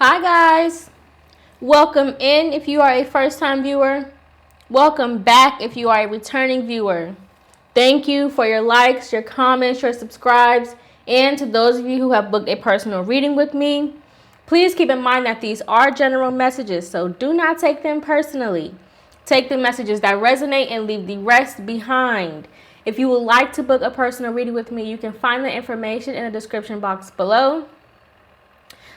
Hi guys, welcome in if you are a first-time viewer. Welcome back if you are a returning viewer. Thank you for your likes, your comments, your subscribes, and to those of you who have booked a personal reading with me. Please keep in mind that these are general messages, so do not take them personally. Take the messages that resonate and leave the rest behind. If you would like to book a personal reading with me, you can find the information in the description box below.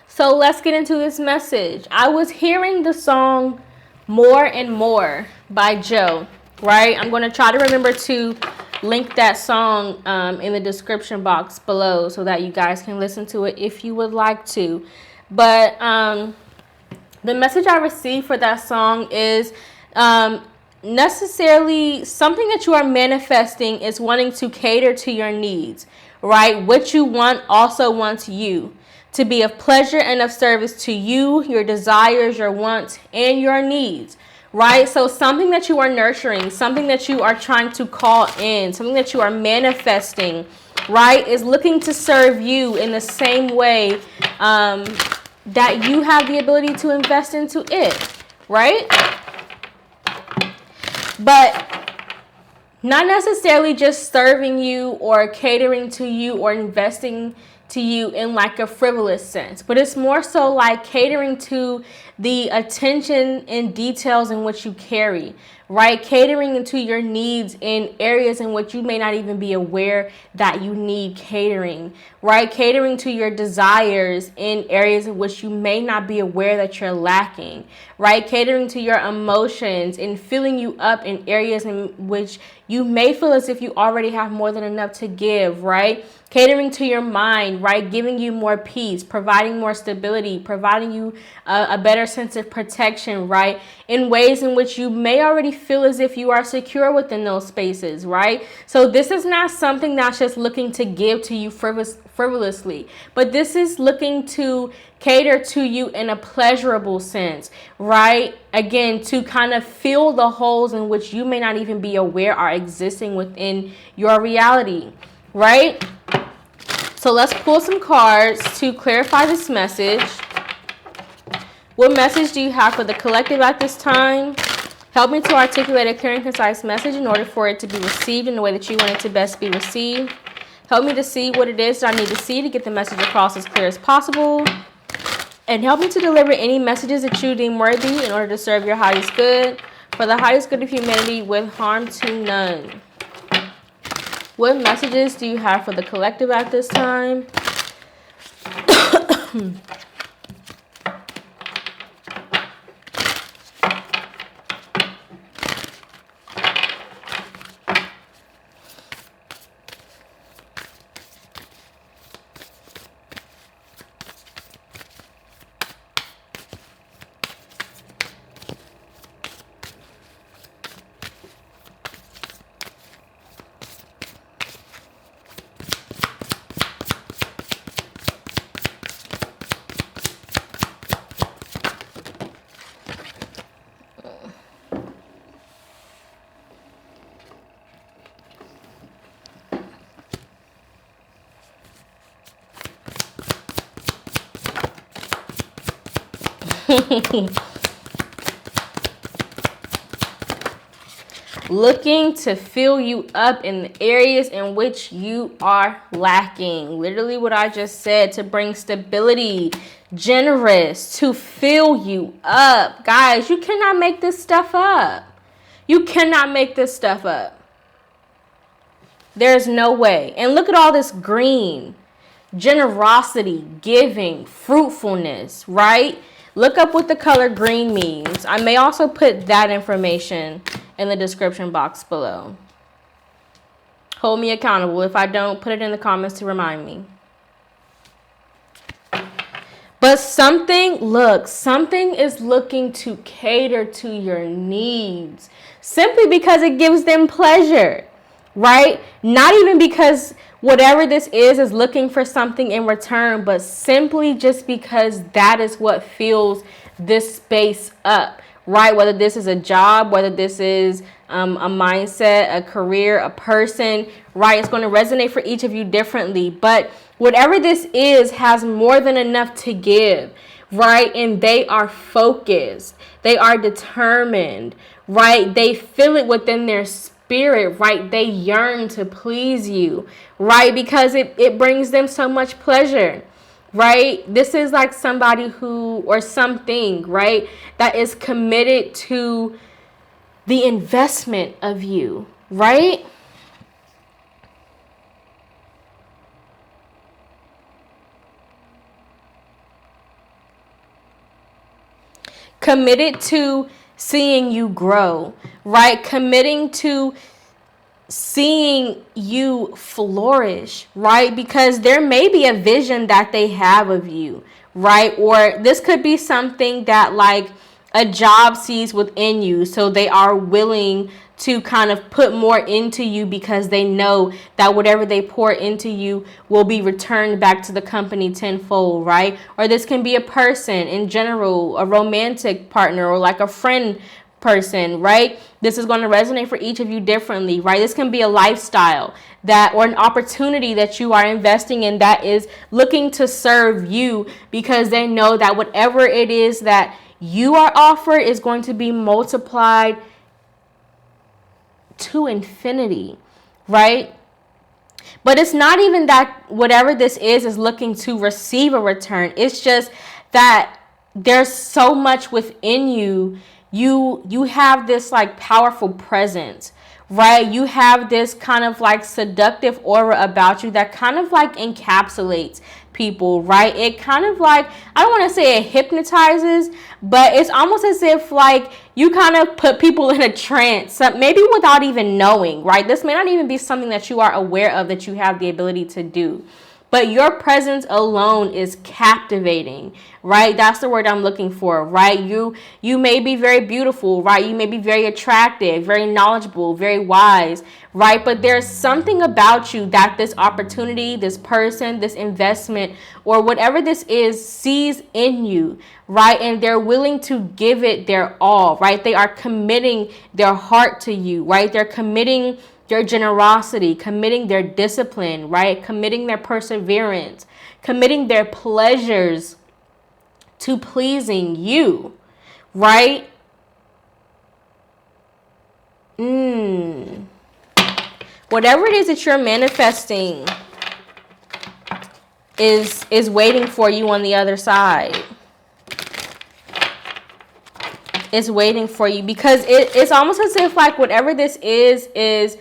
So let's get into this message. I was hearing the song More and More by Joe, right? I'm going to try to remember to link that song in the description box below so that you guys can listen to it if you would like to. But the message I received for that song is necessarily something that you are manifesting is wanting to cater to your needs, right? What you want also wants you to be of pleasure and of service to you, your desires, your wants, and your needs, right? So something that you are nurturing, something that you are trying to call in, something that you are manifesting, right, is looking to serve you in the same way that you have the ability to invest into it, right? But not necessarily just serving you or catering to you or investing to you in like a frivolous sense, but it's more so like catering to the attention and details in which you carry, right? Catering into your needs in areas in which you may not even be aware that you need catering, right? Catering to your desires in areas in which you may not be aware that you're lacking, right? Catering to your emotions and filling you up in areas in which you may feel as if you already have more than enough to give, right? Catering to your mind, right? Giving you more peace, providing more stability, providing you a better sense of protection, right? In ways in which you may already feel as if you are secure within those spaces, right? So this is not something that's just looking to give to you frivolously, but this is looking to cater to you in a pleasurable sense, right? Again, to kind of fill the holes in which you may not even be aware are existing within your reality, right? So let's pull some cards to clarify this message. What message do you have for the collective at this time? Help me to articulate a clear and concise message in order for it to be received in the way that you want it to best be received. Help me to see what it is that I need to see to get the message across as clear as possible. And help me to deliver any messages that you deem worthy in order to serve your highest good, for the highest good of humanity with harm to none. What messages do you have for the collective at this time? Looking to fill you up in the areas in which you are lacking. Literally what I just said, to bring stability, generous, to fill you up. Guys, you cannot make this stuff up. You cannot make this stuff up. There's no way. And look at all this green. Generosity, giving, fruitfulness, right? Look up what the color green means. I may also put that information in the description box below. Hold me accountable. If I don't, put it in the comments to remind me. But something is looking to cater to your needs simply because it gives them pleasure, right? Not even because whatever this is looking for something in return, but simply just because that is what fills this space up, right? Whether this is a job, whether this is a mindset, a career, a person, right? It's going to resonate for each of you differently. But whatever this is has more than enough to give, right? And they are focused. They are determined, right? They feel it within their spirit, right? They yearn to please you, right? Because it brings them so much pleasure, right? This is like somebody who, or something, right, that is committed to the investment of you, right? Committed to seeing you grow, right? Committing to seeing you flourish, right? Because there may be a vision that they have of you, right? Or this could be something that like a job sees within you, so they are willing to kind of put more into you because they know that whatever they pour into you will be returned back to the company tenfold, right? Or this can be a person in general, a romantic partner, or like a friend person, right? This is going to resonate for each of you differently, right? This can be a lifestyle that, or an opportunity that you are investing in that is looking to serve you, because they know that whatever it is that you are offered is going to be multiplied to infinity, right? But it's not even that whatever this is looking to receive a return. It's just that there's so much within you. You have this like powerful presence, right? You have this kind of like seductive aura about you that kind of like encapsulates people, right? It kind of like, I don't want to say it hypnotizes, but it's almost as if like you kind of put people in a trance, maybe without even knowing, right? This may not even be something that you are aware of that you have the ability to do. But your presence alone is captivating, right? That's the word I'm looking for, right? You may be very beautiful, right? You may be very attractive, very knowledgeable, very wise, right? But there's something about you that this opportunity, this person, this investment, or whatever this is, sees in you, right? And they're willing to give it their all, right? They are committing their heart to you, right? They're committing their generosity, committing their discipline, right? Committing their perseverance, committing their pleasures to pleasing you, right? Whatever it is that you're manifesting is waiting for you on the other side. It's waiting for you, because it's almost as if like whatever this is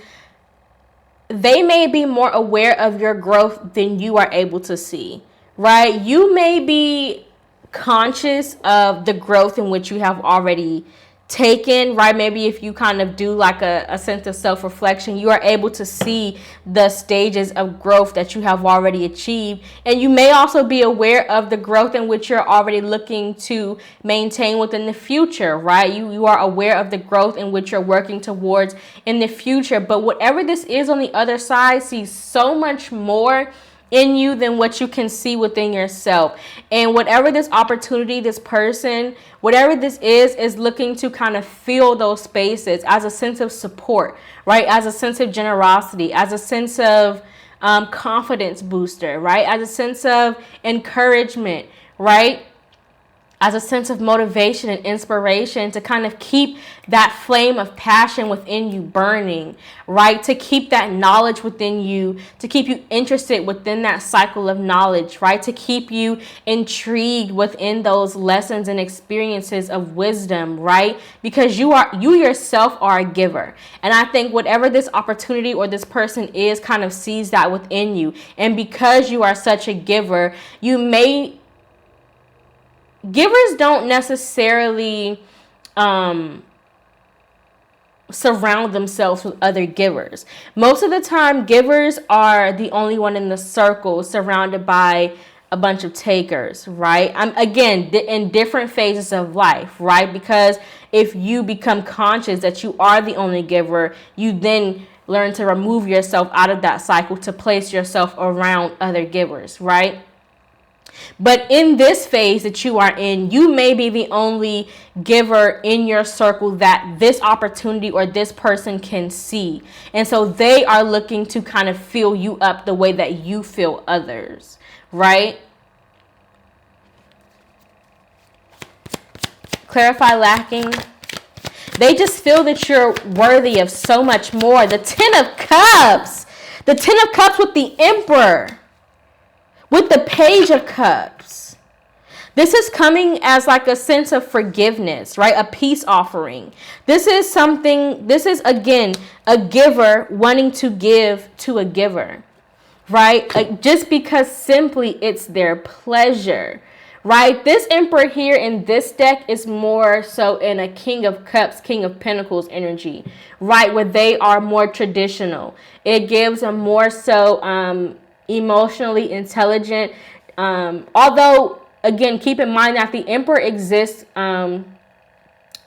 they may be more aware of your growth than you are able to see, right? You may be conscious of the growth in which you have already taken, right? Maybe if you kind of do like a sense of self-reflection, you are able to see the stages of growth that you have already achieved. And you may also be aware of the growth in which you're already looking to maintain within the future, right? You are aware of the growth in which you're working towards in the future. But whatever this is on the other side sees so much more in you than what you can see within yourself. And whatever this opportunity, this person, whatever this is looking to kind of fill those spaces as a sense of support, right? As a sense of generosity, as a sense of confidence booster, right? As a sense of encouragement, right? As a sense of motivation and inspiration to kind of keep that flame of passion within you burning, right? To keep that knowledge within you, to keep you interested within that cycle of knowledge, right? To keep you intrigued within those lessons and experiences of wisdom, right? Because you yourself are a giver. And I think whatever this opportunity or this person is kind of sees that within you. And because you are such a giver, givers don't necessarily surround themselves with other givers. Most of the time, givers are the only one in the circle surrounded by a bunch of takers, right? Again, in different phases of life, right? Because if you become conscious that you are the only giver, you then learn to remove yourself out of that cycle to place yourself around other givers, right? But in this phase that you are in, you may be the only giver in your circle that this opportunity or this person can see. And so they are looking to kind of fill you up the way that you fill others, right? Clarify lacking. They just feel that you're worthy of so much more. The Ten of Cups. The Ten of Cups with the Emperor. With the Page of Cups. This is coming as like a sense of forgiveness, right? A peace offering. This is again, a giver wanting to give to a giver, right? Like just because simply it's their pleasure. Right, this Emperor here in this deck is more so in a King of Cups, King of Pentacles energy, right, where they are more traditional. It gives a more so emotionally intelligent, although, again, keep in mind that the Emperor exists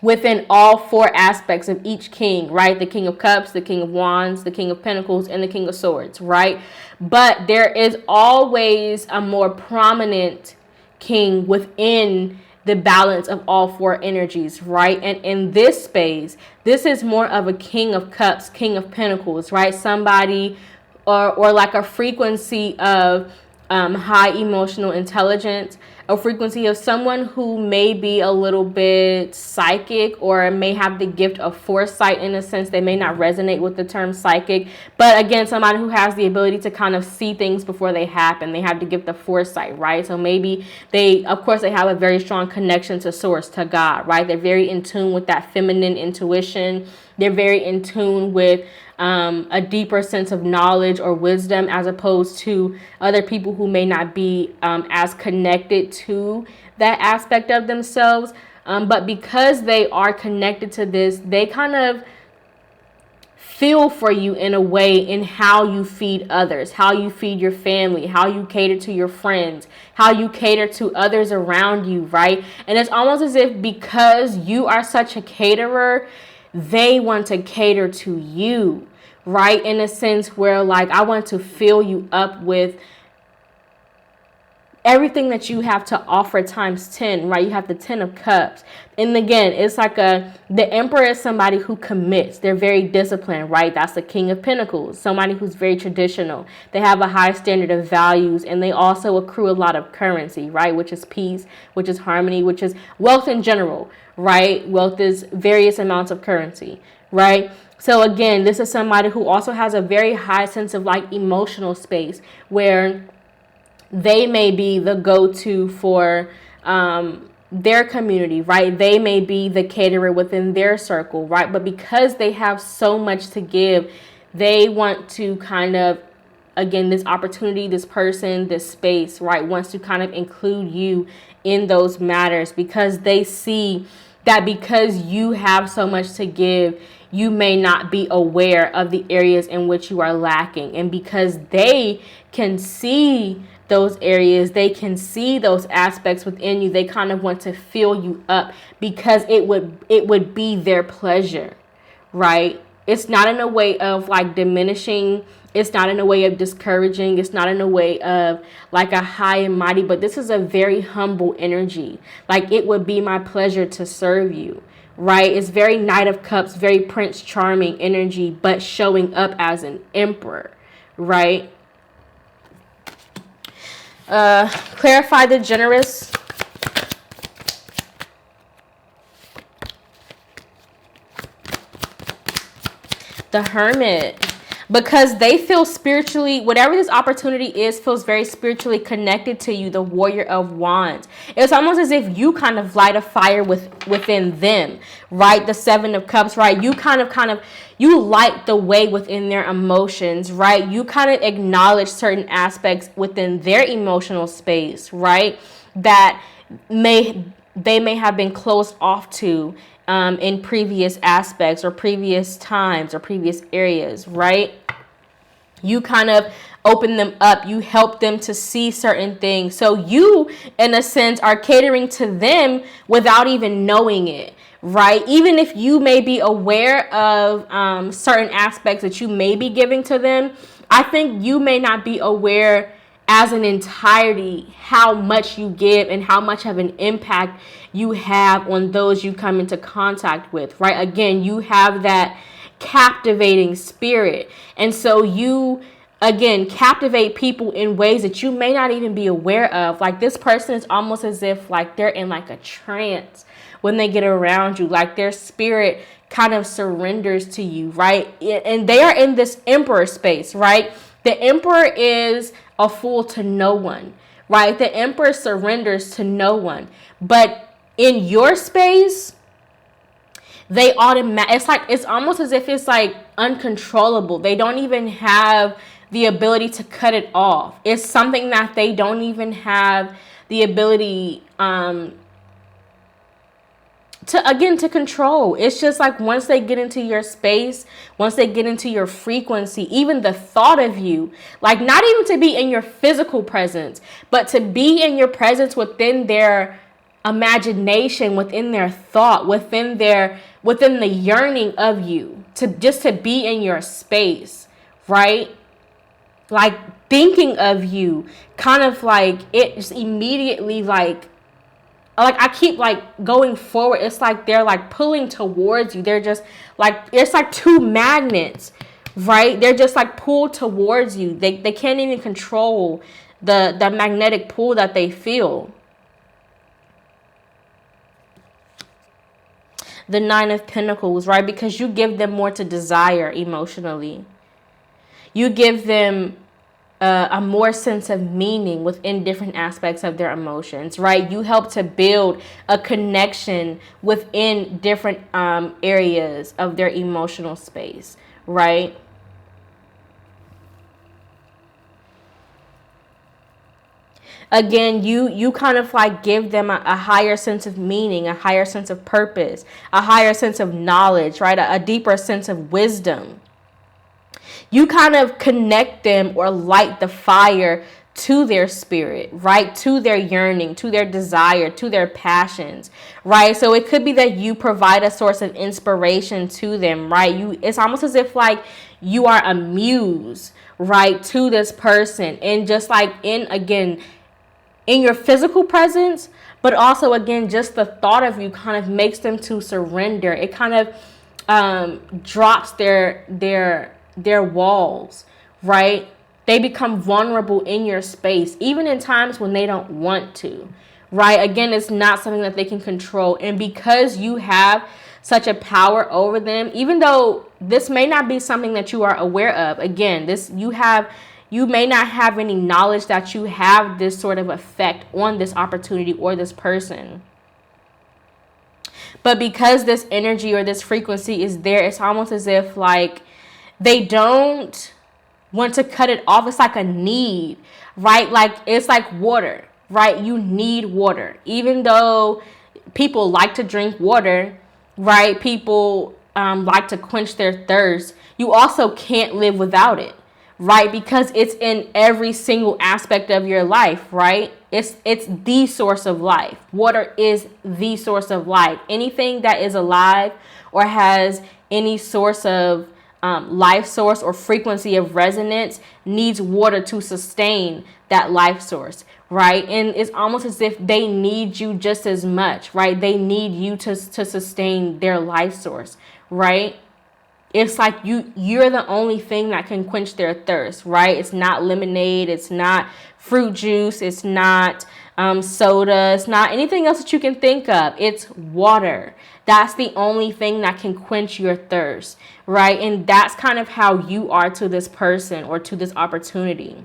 within all four aspects of each king, right? The King of Cups, the King of Wands, the King of Pentacles, and the King of Swords, right? But there is always a more prominent king within the balance of all four energies, right? And in this space, this is more of a King of Cups, King of Pentacles, right? Somebody or like a frequency of high emotional intelligence, a frequency of someone who may be a little bit psychic or may have the gift of foresight in a sense. They may not resonate with the term psychic, but again, somebody who has the ability to kind of see things before they happen. They have the gift of foresight, right? So maybe they have a very strong connection to source, to God, right? They're very in tune with that feminine intuition. They're very in tune with a deeper sense of knowledge or wisdom, as opposed to other people who may not be as connected to that aspect of themselves. But because they are connected to this, they kind of feel for you in a way in how you feed others, how you feed your family, how you cater to your friends, how you cater to others around you, right? And it's almost as if because you are such a caterer, they want to cater to you, right? In a sense where, like, I want to fill you up with everything that you have to offer times 10, right? You have the 10 of Cups. And again, it's like the Emperor is somebody who commits. They're very disciplined, right? That's the King of Pentacles, somebody who's very traditional. They have a high standard of values, and they also accrue a lot of currency, right? Which is peace, which is harmony, which is wealth in general, right? Wealth is various amounts of currency, right? So again, this is somebody who also has a very high sense of like emotional space, where they may be the go-to for their community, right? They may be the caterer within their circle, right? But because they have so much to give, they want to kind of, again, this opportunity, this person, this space, right, wants to kind of include you in those matters, because they see that because you have so much to give, you may not be aware of the areas in which you are lacking. And because they can see those areas, they can see those aspects within you, they kind of want to fill you up, because it would be their pleasure, right? It's not in a way of like diminishing. It's not in a way of discouraging. It's not in a way of like a high and mighty, but this is a very humble energy. Like, it would be my pleasure to serve you, right? It's very Knight of Cups, very Prince Charming energy, but showing up as an emperor, right? Clarify the generous. The Hermit. Because they feel spiritually, whatever this opportunity is, feels very spiritually connected to you, the Warrior of Wands. It's almost as if you kind of light a fire within them, right? The Seven of Cups, right? You kind of, you light the way within their emotions, right? You kind of acknowledge certain aspects within their emotional space, right? That they may have been closed off to in previous aspects or previous times or previous areas, right? You kind of open them up. You help them to see certain things. So you, in a sense, are catering to them without even knowing it, right? Even if you may be aware of certain aspects that you may be giving to them, I think you may not be aware as an entirety how much you give and how much of an impact you have on those you come into contact with, right? Again, you have that captivating spirit, and so you again, captivate people in ways that you may not even be aware of. Like, this person is almost as if like they're in like a trance when they get around you. Like, their spirit kind of surrenders to you, right? And they are in this emperor space, right? The emperor is a fool to no one, right? The emperor surrenders to no one. But in your space, they it's almost as if it's like uncontrollable. They don't even have the ability to cut it off. It's something that they don't even have the ability to control. It's just like, once they get into your space, once they get into your frequency, even the thought of you, like, not even to be in your physical presence, but to be in your presence within their imagination, within their thought, within the yearning of you, to be in your space, right? Like, thinking of you, kind of like, it just immediately like I keep like going forward. It's like they're like pulling towards you. They're just like, it's like two magnets, right? They're just like pulled towards you. They can't even control the magnetic pull that they feel. The Nine of Pentacles, right? Because you give them more to desire emotionally. You give them a more sense of meaning within different aspects of their emotions, right? You help to build a connection within different areas of their emotional space, right? Again, you kind of like give them a higher sense of meaning, a higher sense of purpose, a higher sense of knowledge, right? A deeper sense of wisdom. You kind of connect them or light the fire to their spirit, right? To their yearning, to their desire, to their passions, right? So it could be that you provide a source of inspiration to them, right? It's almost as if like you are a muse, right, to this person. And just like in your physical presence, but also, again, just the thought of you kind of makes them to surrender. It kind of drops their walls, right? They become vulnerable in your space, even in times when they don't want to, right? Again, it's not something that they can control. And because you have such a power over them, even though this may not be something that you are aware of, again, you may not have any knowledge that you have this sort of effect on this opportunity or this person. But because this energy or this frequency is there, it's almost as if like they don't want to cut it off. It's like a need, right? Like, it's like water, right? You need water. Even though people like to drink water, right? People like to quench their thirst. You also can't live without it, right? Because it's in every single aspect of your life, right? It's the source of life. Water is the source of life. Anything that is alive or has any source of life source or frequency of resonance needs water to sustain that life source, right? And it's almost as if they need you just as much, right? They need you to sustain their life source, right? It's like you're the only thing that can quench their thirst, right? It's not lemonade, it's not fruit juice, it's not soda, it's not anything else that you can think of. It's water. That's the only thing that can quench your thirst, right? And that's kind of how you are to this person or to this opportunity.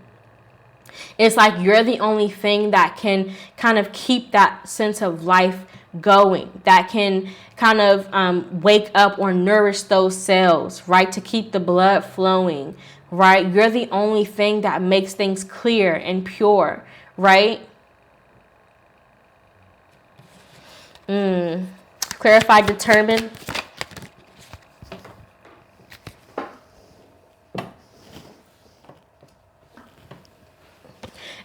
It's like you're the only thing that can kind of keep that sense of life going, that can kind of wake up or nourish those cells, right? To keep the blood flowing, right? You're the only thing that makes things clear and pure, right? Clarify, determine.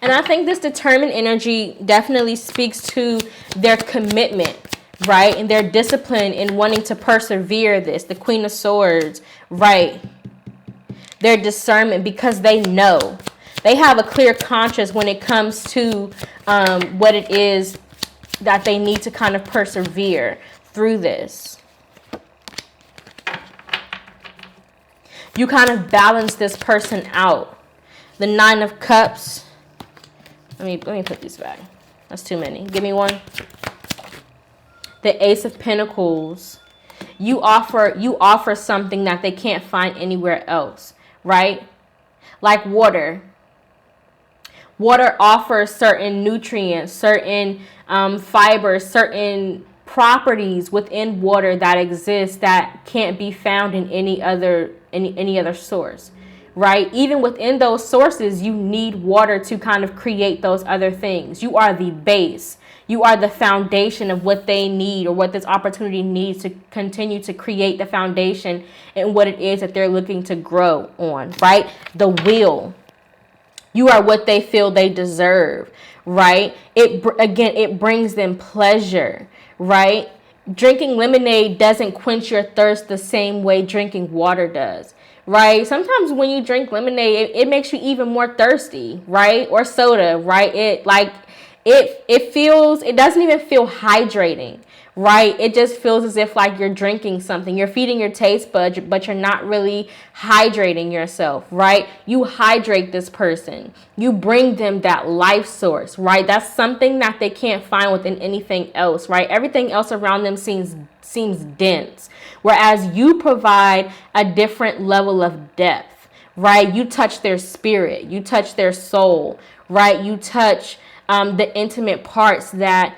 And I think this determined energy definitely speaks to their commitment, right? And their discipline in wanting to persevere this. The Queen of Swords, right? Their discernment, because they know. They have a clear conscience when it comes to what it is that they need to kind of persevere through this. You kind of balance this person out, The Nine of Cups. Let me put these back. That's too many. Give me one. The Ace of Pentacles. You offer something that they can't find anywhere else, right? Like water. Water offers certain nutrients, certain fibers, certain properties within water that exist that can't be found in any other source, right? Even within those sources, you need water to kind of create those other things. You are the base. You are the foundation of what they need, or what this opportunity needs to continue to create the foundation and what it is that they're looking to grow on, right? The wheel. You are what they feel they deserve, right? It brings them pleasure, right? Drinking lemonade doesn't quench your thirst the same way drinking water does, right? Sometimes when you drink lemonade, it makes you even more thirsty, right? Or soda, right? It doesn't even feel hydrating, right? It just feels as if like you're drinking something. You're feeding your taste buds, but you're not really hydrating yourself, right? You hydrate this person. You bring them that life source, right? That's something that they can't find within anything else, right? Everything else around them seems dense, whereas you provide a different level of depth, right? You touch their spirit. You touch their soul, right? You touch the intimate parts that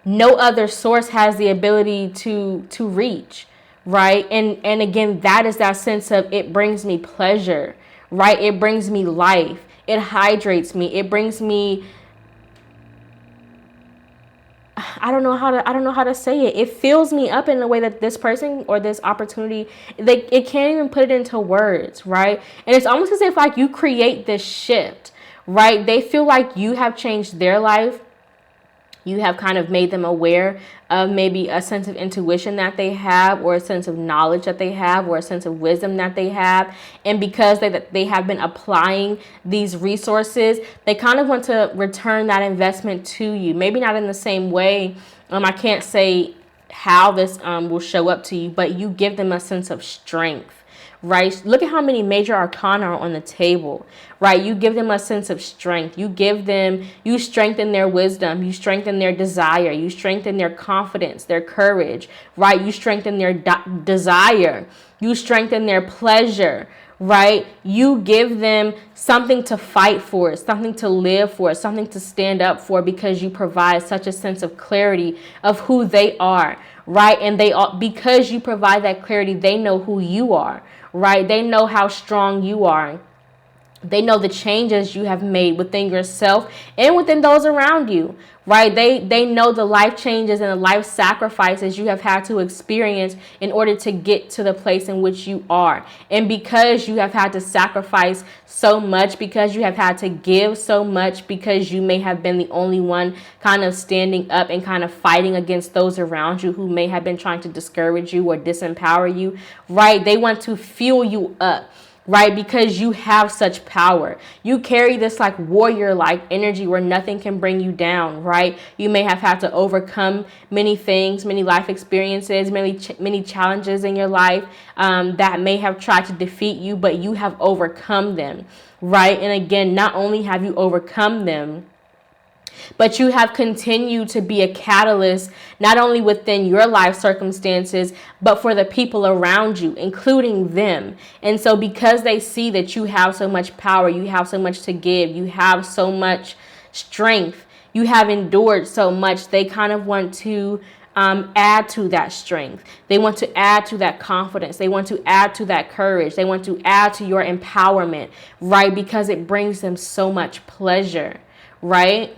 no other source has the ability to reach, right? And again, that is that sense of, it brings me pleasure, right? It brings me life. It hydrates me. It brings me, I don't know how to say it. It fills me up in a way that this person or this opportunity, it can't even put it into words, right? And it's almost as if like you create this shift, right? They feel like you have changed their life. You have kind of made them aware of maybe a sense of intuition that they have, or a sense of knowledge that they have, or a sense of wisdom that they have. And because they have been applying these resources, they kind of want to return that investment to you. Maybe not in the same way. I can't say how this will show up to you, but you give them a sense of strength. Right? Look at how many major arcana are on the table, right? You give them a sense of strength. You strengthen their wisdom. You strengthen their desire. You strengthen their confidence, their courage, right? You strengthen their desire. You strengthen their pleasure, right? You give them something to fight for, something to live for, something to stand up for, because you provide such a sense of clarity of who they are, right? And because you provide that clarity, they know who you are, right? They know how strong you are. They know the changes you have made within yourself and within those around you, right? They know the life changes and the life sacrifices you have had to experience in order to get to the place in which you are. And because you have had to sacrifice so much, because you have had to give so much, because you may have been the only one kind of standing up and kind of fighting against those around you who may have been trying to discourage you or disempower you, right? They want to fuel you up, right? Because you have such power. You carry this like warrior-like energy where nothing can bring you down, right? You may have had to overcome many things, many life experiences, many challenges in your life that may have tried to defeat you, but you have overcome them, right? And again, not only have you overcome them, but you have continued to be a catalyst, not only within your life circumstances, but for the people around you, including them. And so because they see that you have so much power, you have so much to give, you have so much strength, you have endured so much, they kind of want to add to that strength. They want to add to that confidence. They want to add to that courage. They want to add to your empowerment, right? Because it brings them so much pleasure, right?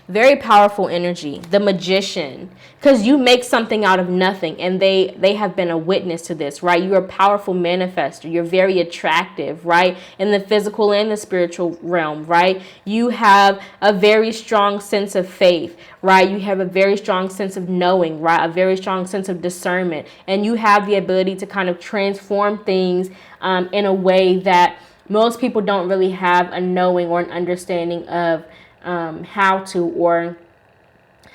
Very powerful energy. The Magician, because you make something out of nothing, and they have been a witness to this, right? You're a powerful manifester. You're very attractive, right? In the physical and the spiritual realm, right? You have a very strong sense of faith, right? You have a very strong sense of knowing, right? A very strong sense of discernment, and you have the ability to kind of transform things in a way that most people don't really have a knowing or an understanding of how to, or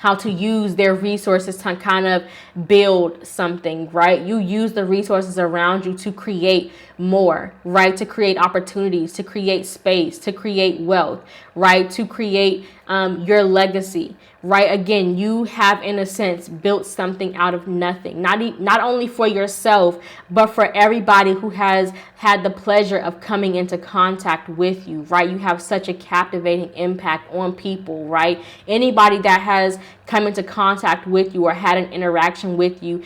how to use their resources to kind of build something, right? You use the resources around you to create more, right? To create opportunities, to create space, to create wealth, right? To create your legacy, right? Again, you have, in a sense, built something out of nothing, not only for yourself, but for everybody who has had the pleasure of coming into contact with you, right? You have such a captivating impact on people, right? Anybody that has come into contact with you or had an interaction with you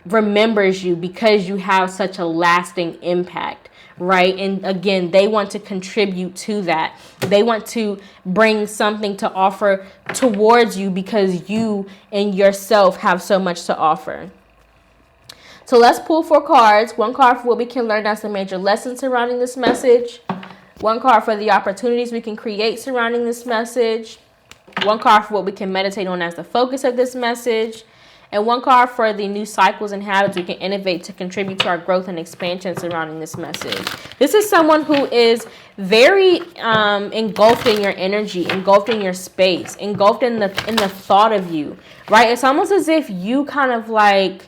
remembers you because you have such a lasting impact, right? And again, they want to contribute to that. They want to bring something to offer towards you because you and yourself have so much to offer. So let's pull 4 cards. 1 card for what we can learn as a major lesson surrounding this message. 1 card for the opportunities we can create surrounding this message. 1 card for what we can meditate on as the focus of this message. And 1 card for the new cycles and habits we can innovate to contribute to our growth and expansion surrounding this message. This is someone who is very engulfed in your energy, engulfed in your space, engulfed in the thought of you, right? It's almost as if you kind of like,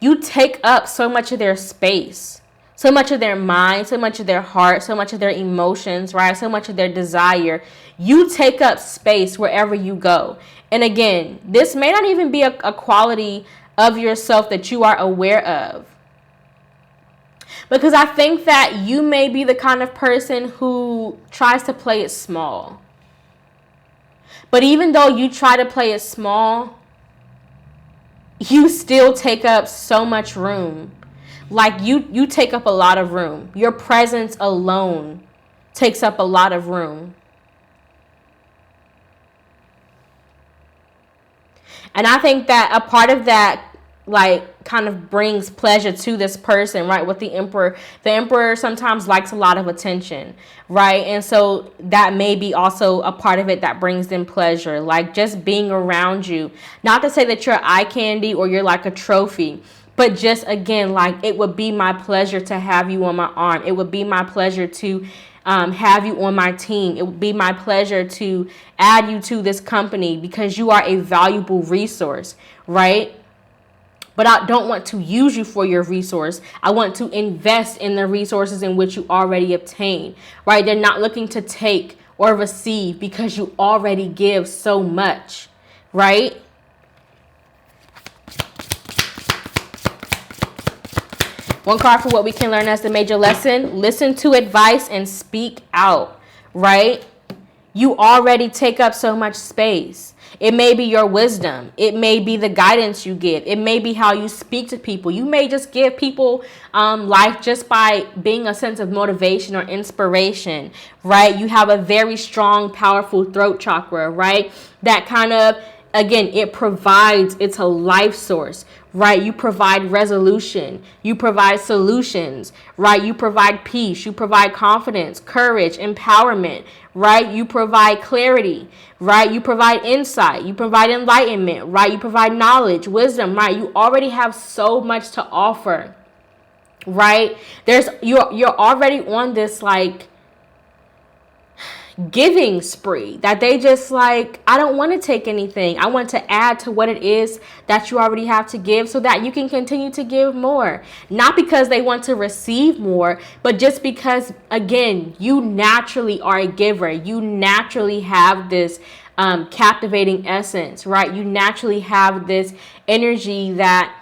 you take up so much of their space, so much of their mind, so much of their heart, so much of their emotions, right? So much of their desire. You take up space wherever you go. And again, this may not even be a quality of yourself that you are aware of. Because I think that you may be the kind of person who tries to play it small. But even though you try to play it small, you still take up so much room. Like you take up a lot of room. Your presence alone takes up a lot of room. And I think that a part of that, like, kind of brings pleasure to this person, right? With the emperor sometimes likes a lot of attention, right? And so that may be also a part of it that brings them pleasure, like just being around you. Not to say that you're eye candy or you're like a trophy, but just, again, like, it would be my pleasure to have you on my arm. It would be my pleasure to have you on my team. It would be my pleasure to add you to this company because you are a valuable resource, right? But I don't want to use you for your resource. I want to invest in the resources in which you already obtain, right? They're not looking to take or receive because you already give so much, right? One card for what we can learn as the major lesson. Listen to advice and speak out, right? You already take up so much space. It may be your wisdom. It may be the guidance you give. It may be how you speak to people. You may just give people life just by being a sense of motivation or inspiration, right? You have a very strong, powerful throat chakra, right? That kind of, again, it provides, it's a life source, right? You provide resolution. You provide solutions, right? You provide peace. You provide confidence, courage, empowerment, right? You provide clarity, right? You provide insight. You provide enlightenment, right? You provide knowledge, wisdom, right? You already have so much to offer, right? You're already on this, like, giving spree that they just like, I don't want to take anything. I want to add to what it is that you already have to give so that you can continue to give more. Not because they want to receive more, but just because, again, you naturally are a giver. You naturally have this captivating essence, right? You naturally have this energy that,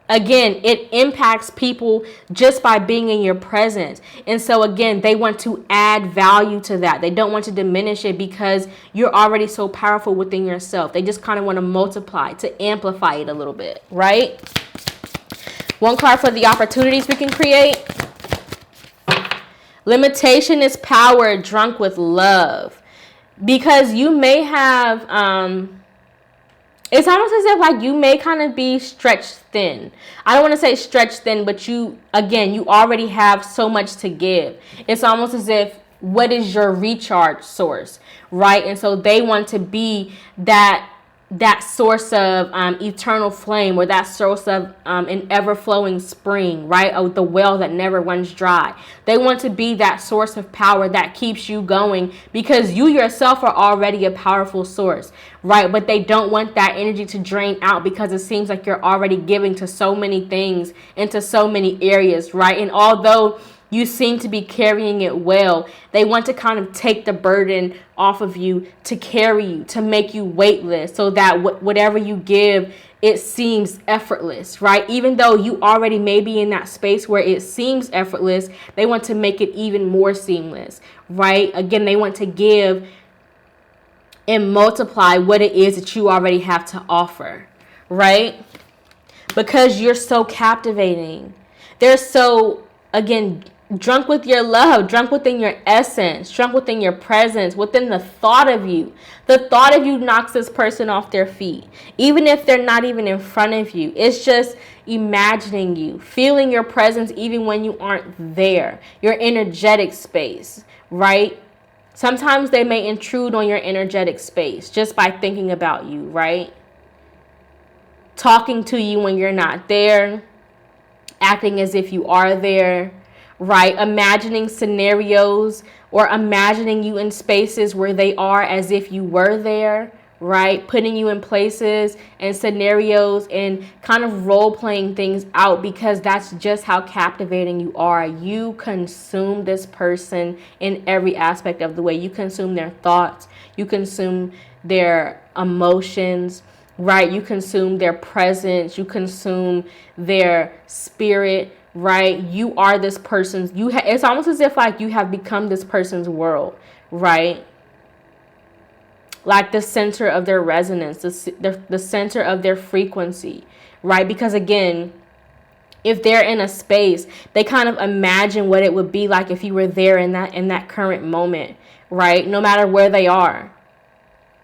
again, it impacts people just by being in your presence. And so, again, they want to add value to that. They don't want to diminish it because you're already so powerful within yourself. They just kind of want to multiply, to amplify it a little bit, right? One card for the opportunities we can create. Limitation is power drunk with love. Because you may have... it's almost as if, like, you may kind of be stretched thin. I don't want to say stretched thin, but you already have so much to give. It's almost as if, what is your recharge source, right? And so they want to be that that source of eternal flame, or that source of an ever-flowing spring, right? Or the well that never runs dry. They want to be that source of power that keeps you going, because you yourself are already a powerful source, right? But they don't want that energy to drain out, because it seems like you're already giving to so many things, into so many areas, right? And although you seem to be carrying it well, they want to kind of take the burden off of you, to carry you, to make you weightless, so that whatever you give, it seems effortless, right? Even though you already may be in that space where it seems effortless, they want to make it even more seamless, right? Again, they want to give and multiply what it is that you already have to offer, right? Because you're so captivating. They're so, again, drunk with your love, drunk within your essence, drunk within your presence, within the thought of you. The thought of you knocks this person off their feet, even if they're not even in front of you. It's just imagining you, feeling your presence even when you aren't there, your energetic space, right? Sometimes they may intrude on your energetic space just by thinking about you, right? Talking to you when you're not there, acting as if you are there, right? Imagining scenarios, or imagining you in spaces where they are as if you were there, right? Putting you in places and scenarios and kind of role-playing things out, because that's just how captivating you are. You consume this person in every aspect of the way. You consume their thoughts. You consume their emotions, right? You consume their presence. You consume their spirit, right? You are this person's, it's almost as if like you have become this person's world, right? Like the center of their resonance, the center of their frequency, right? Because again, if they're in a space, they kind of imagine what it would be like if you were there in that current moment, right? No matter where they are.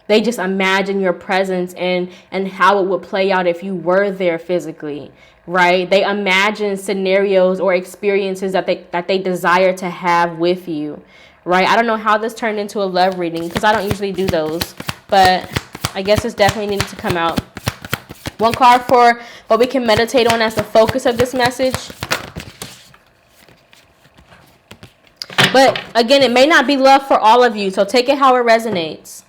They just imagine your presence and how it would play out if you were there physically, right? They imagine scenarios or experiences that they desire to have with you, right? I don't know how this turned into a love reading, because I don't usually do those, but I guess it's definitely needed to come out. One card for what we can meditate on as the focus of this message. But again, it may not be love for all of you, so take it how it resonates.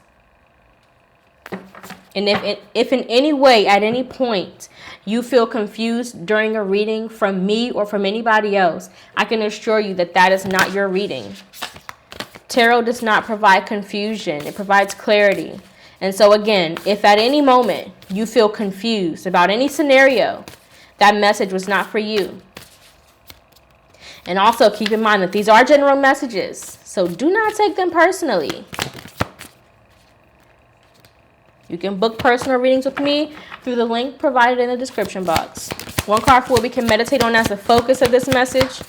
And if in any way, at any point, you feel confused during a reading from me or from anybody else, I can assure you that that is not your reading. Tarot does not provide confusion. It provides clarity. And so again, if at any moment you feel confused about any scenario, that message was not for you. And also keep in mind that these are general messages, so do not take them personally. You can book personal readings with me through the link provided in the description box. One card for what we can meditate on as the focus of this message.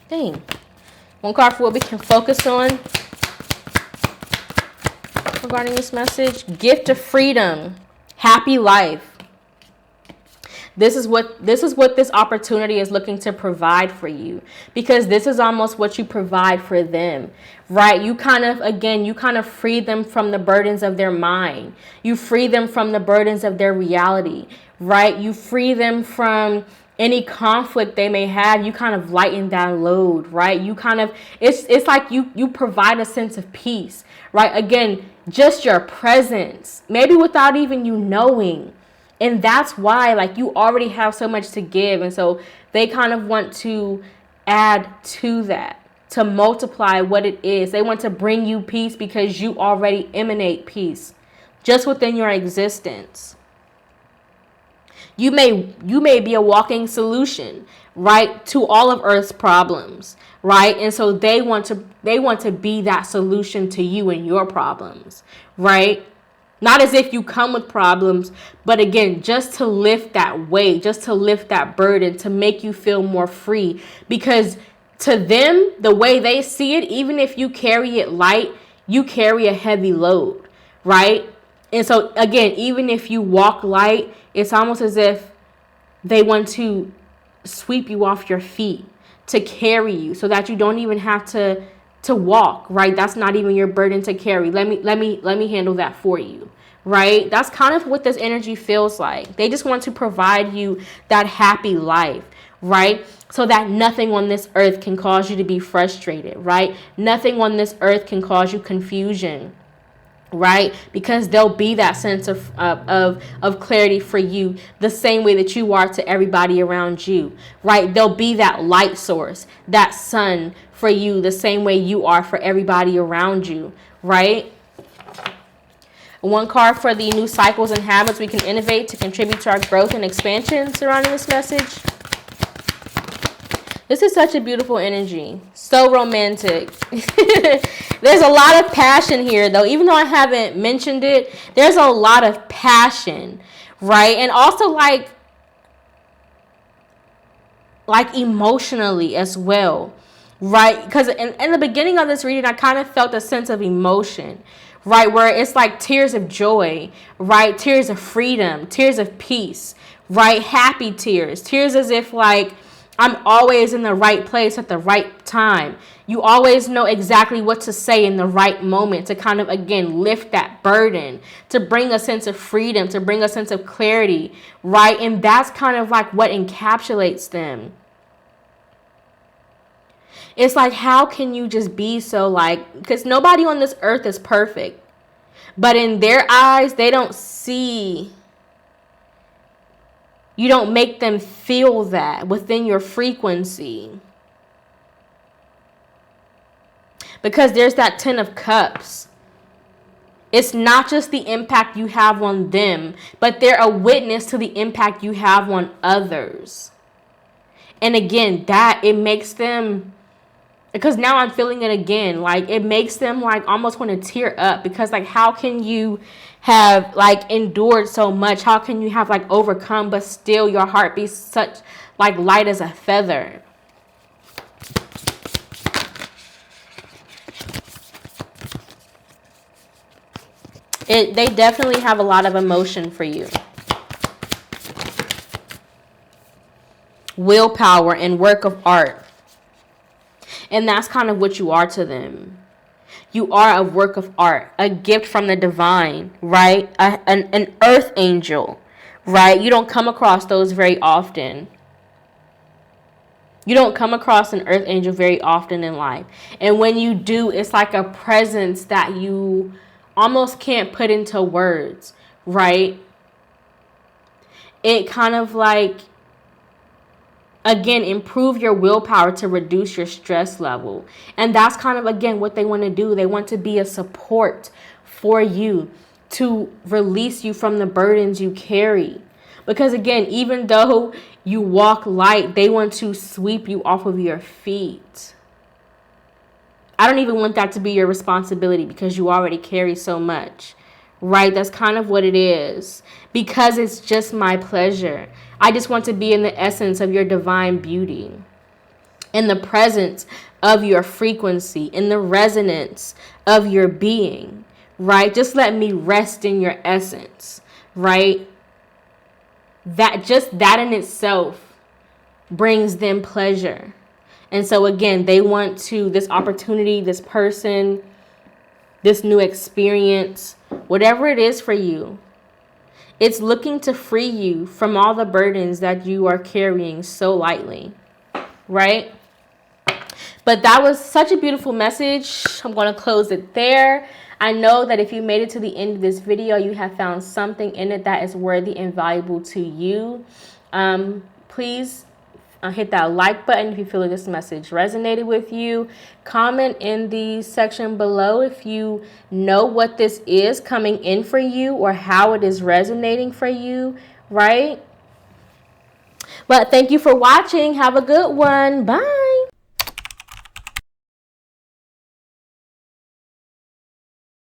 Dang. One card for what we can focus on regarding this message. Gift of freedom. Happy life. This is what this opportunity is looking to provide for you, because this is almost what you provide for them, right? You kind of free them from the burdens of their mind. You free them from the burdens of their reality, right? You free them from any conflict they may have. You kind of lighten that load, right? You kind of, it's like you provide a sense of peace, right? Again, just your presence, maybe without even you knowing. And that's why, like, you already have so much to give. And so they kind of want to add to that, to multiply what it is. They want to bring you peace because you already emanate peace just within your existence. You may be a walking solution, right, to all of Earth's problems, right? And so they want to be that solution to you and your problems, right? Not as if you come with problems, but again, just to lift that weight, just to lift that burden, to make you feel more free. Because to them, the way they see it, even if you carry it light, you carry a heavy load, right? And so again, even if you walk light, it's almost as if they want to sweep you off your feet, to carry you so that you don't even have to walk, right? That's not even your burden to carry. Let me handle that for you, right? That's kind of what this energy feels like. They just want to provide you that happy life, right? So that nothing on this earth can cause you to be frustrated, right? Nothing on this earth can cause you confusion, right? Because there'll be that sense of clarity for you, the same way that you are to everybody around you, right? There'll be that light source, that sun for you, the same way you are for everybody around you, right? One card for the new cycles and habits we can innovate to contribute to our growth and expansion surrounding this message. This is such a beautiful energy. So romantic. There's a lot of passion here, though. Even though I haven't mentioned it, there's a lot of passion, right? And also like emotionally as well, right? Because in the beginning of this reading, I kind of felt a sense of emotion, right? Where it's like tears of joy, right? Tears of freedom, tears of peace, right? Happy tears. Tears as if like, I'm always in the right place at the right time. You always know exactly what to say in the right moment to kind of, again, lift that burden, to bring a sense of freedom, to bring a sense of clarity, right? And that's kind of like what encapsulates them. It's like, how can you just be so like, because nobody on this earth is perfect. But in their eyes, they don't see. You don't make them feel that within your frequency. Because there's that 10 of cups. It's not just the impact you have on them, but they're a witness to the impact you have on others. And again, that it makes them, because now I'm feeling it again, like it makes them like almost want to tear up, because like how can you have like endured so much? How can you have like overcome, but still your heart be such like light as a feather? They definitely have a lot of emotion for you. Willpower and work of art. And that's kind of what you are to them. You are a work of art, a gift from the divine, right? An earth angel, right? You don't come across those very often. You don't come across an earth angel very often in life. And when you do, it's like a presence that you almost can't put into words, right? It kind of like, again, improve your willpower to reduce your stress level. And that's kind of, again, what they want to do. They want to be a support for you to release you from the burdens you carry. Because, again, even though you walk light, they want to sweep you off of your feet. I don't even want that to be your responsibility, because you already carry so much, right? That's kind of what it is. Because it's just my pleasure. I just want to be in the essence of your divine beauty, in the presence of your frequency, in the resonance of your being, right? Just let me rest in your essence, right? That just that in itself brings them pleasure. And so again, they want to, this opportunity, this person, this new experience, whatever it is for you, it's looking to free you from all the burdens that you are carrying so lightly, right? But that was such a beautiful message. I'm going to close it there. I know that if you made it to the end of this video, you have found something in it that is worthy and valuable to you. Please hit that like button if you feel like this message resonated with you. Comment in the section below if you know what this is coming in for you or how it is resonating for you, right? But thank you for watching. Have a good one. Bye.